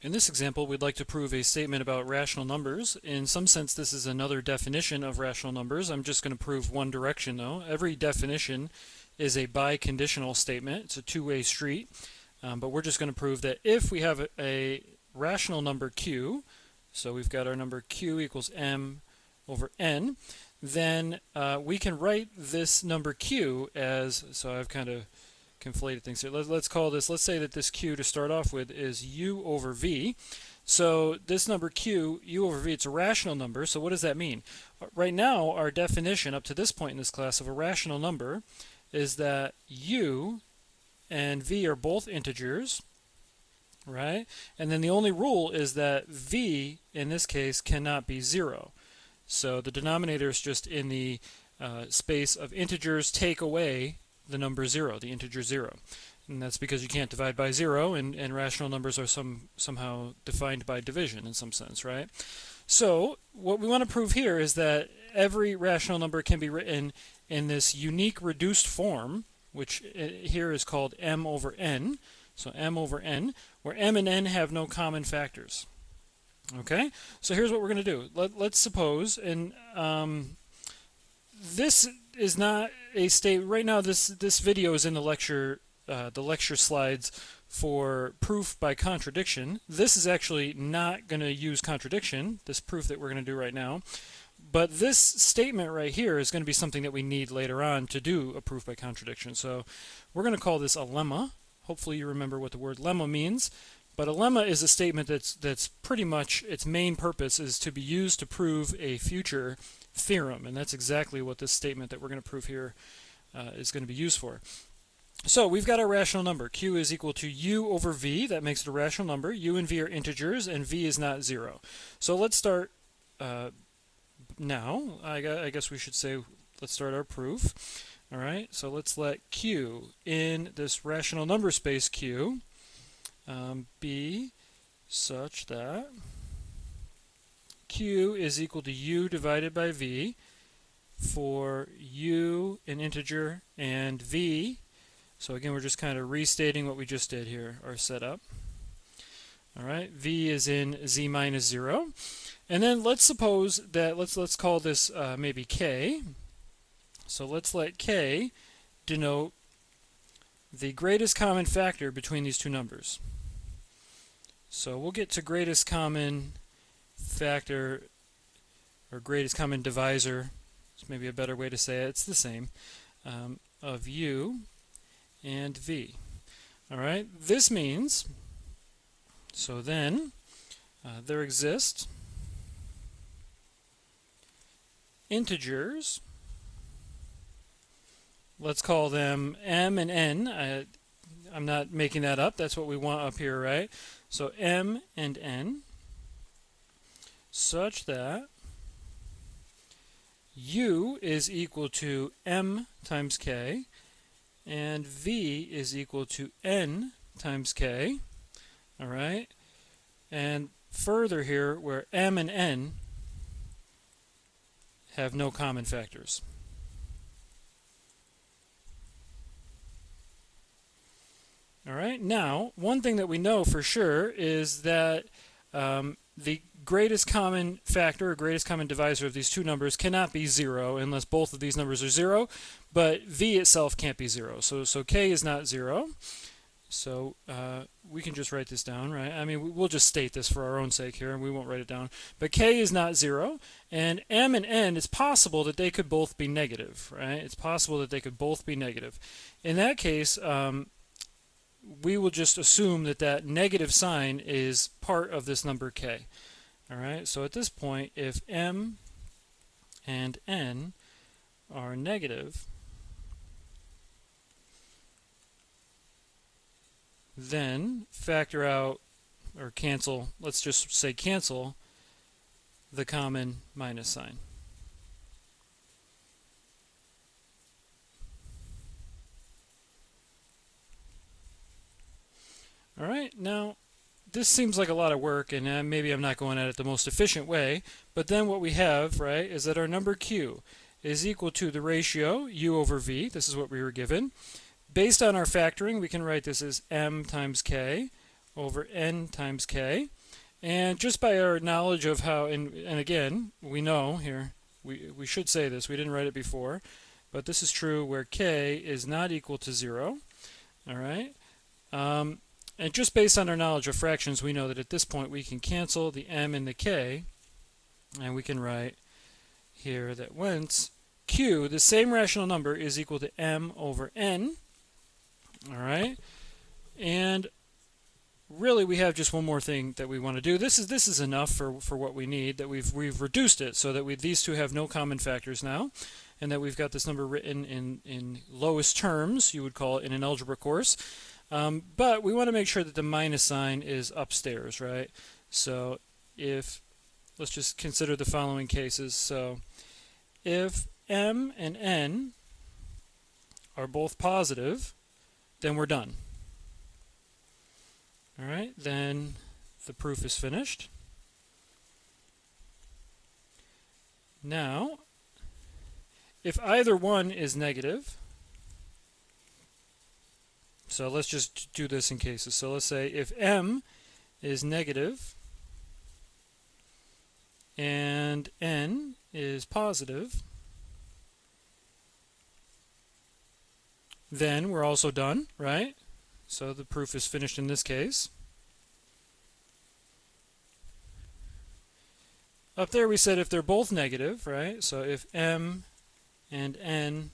In this example, we'd like to prove a statement about rational numbers. In some sense, this is another definition of rational numbers. I'm just going to prove one direction, though. Every definition is a biconditional statement. It's a two-way street. But we're just going to prove that if we have a rational number q, so we've got our number q equals m over n, then we can write this number q as, so I've kind of conflated things here. Let's call this, let's say that this q to start off with is u over v. So this number q, u over v, it's a rational number. So what does that mean? Right now, our definition up to this point in this class of a rational number is that u and v are both integers, right? And then the only rule is that v, in this case, cannot be 0. So the denominator is just in the space of integers take away the number 0, the integer 0. And that's because you can't divide by 0, and rational numbers are somehow defined by division in some sense, right? So what we want to prove here is that every rational number can be written in this unique reduced form, which here is called m over n. So m over n, where m and n have no common factors. Okay, so here's what we're going to do. Let's suppose, and this is not a state right now. This video is in the lecture slides for proof by contradiction. This is actually not going to use contradiction, this proof that we're going to do right now. But this statement right here is going to be something that we need later on to do a proof by contradiction. So we're going to call this a lemma. Hopefully you remember what the word lemma means. But a lemma is a statement that's pretty much its main purpose is to be used to prove a future theorem. And that's exactly what this statement that we're going to prove here is going to be used for. So we've got our rational number. Q is equal to u over v. That makes it a rational number. U and v are integers, and v is not 0. So let's start now. I guess we should say let's start our proof. All right, so let's let q in this rational number space q be such that q is equal to u divided by v for u an integer and v. So again, we're just kind of restating what we just did here, our setup. All right, v is in z minus 0. And then let's suppose that, let's call this maybe k. So let's let k denote the greatest common factor between these two numbers. So we'll get to greatest common factor, or greatest common divisor, it's maybe a better way to say it, it's the same, of u and v. All right, this means, so then there exist integers, let's call them m and n. I'm not making that up, that's what we want up here, right? So m and n such that u is equal to m times k and v is equal to n times k. All right, and further here where m and n have no common factors. All right, now one thing that we know for sure is that the greatest common factor or greatest common divisor of these two numbers cannot be 0 unless both of these numbers are 0, but v itself can't be 0. So k is not 0. So we can just write this down, right? I mean, we'll just state this for our own sake here, and we won't write it down. But k is not 0, and m and n, it's possible that they could both be negative, right? It's possible that they could both be negative. In that case, we will just assume that that negative sign is part of this number k. All right, so at this point, if m and n are negative, then factor out or cancel, let's just say cancel the common minus sign. All right, now this seems like a lot of work, and maybe I'm not going at it the most efficient way, but then what we have, right, is that our number q is equal to the ratio u over v. This is what we were given. Based on our factoring, we can write this as m times k over n times k. And just by our knowledge of how, and again, we know here, we should say this, we didn't write it before, but this is true where k is not equal to 0. All right? And just based on our knowledge of fractions, we know that at this point we can cancel the m and the k, and we can write here that whence q, the same rational number, is equal to m over n. All right? And really we have just one more thing that we want to do. This is enough for what we need, that we've reduced it so that these two have no common factors now, and that we've got this number written in lowest terms, you would call it in an algebra course. But we want to make sure that the minus sign is upstairs, right? So let's just consider the following cases. So if m and n are both positive, then we're done. All right, then the proof is finished. Now, if either one is negative, so let's just do this in cases. So let's say if m is negative and n is positive, then we're also done, right? So the proof is finished in this case. Up there we said if they're both negative, right? So if m and n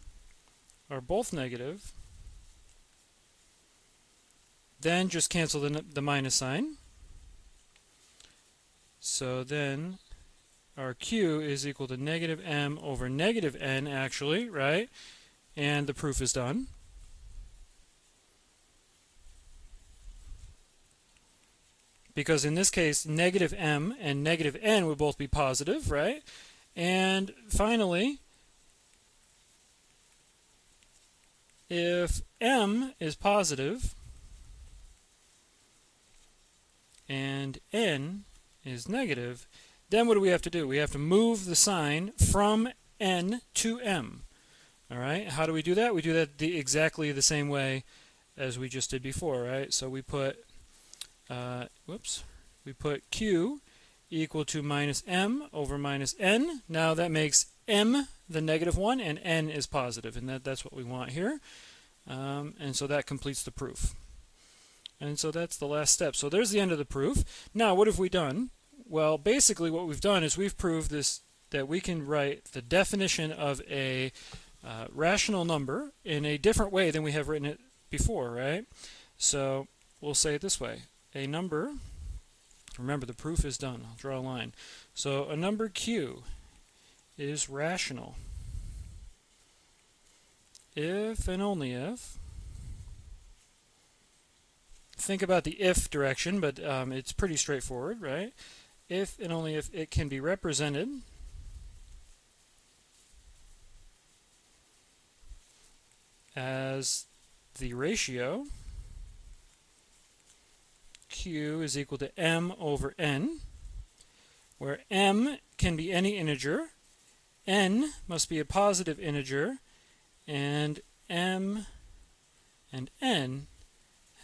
are both negative, then just cancel the minus sign. So then our q is equal to negative m over negative n, actually, right? And the proof is done. Because in this case, negative m and negative n would both be positive, right? And finally, if m is positive and n is negative, then what do we have to do? We have to move the sign from n to m. All right? How do we do that? We do that exactly the same way as we just did before, right? So we put we put q equal to minus m over minus n. Now that makes m the negative one and n is positive, and that's what we want here. And so that completes the proof. And so that's the last step. So there's the end of the proof. Now what have we done? Well, basically what we've done is we've proved this, that we can write the definition of a rational number in a different way than we have written it before, right? So we'll say it this way. A number, remember the proof is done, I'll draw a line. So a number q is rational if and only if, think about the if direction, but it's pretty straightforward, right? If and only if it can be represented as the ratio q is equal to m over n, where m can be any integer, n must be a positive integer, and m and n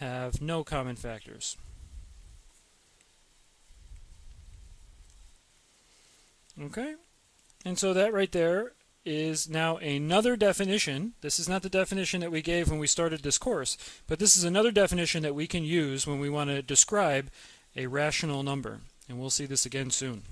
have no common factors. Okay? And so that right there is now another definition. This is not the definition that we gave when we started this course, but this is another definition that we can use when we want to describe a rational number. And we'll see this again soon.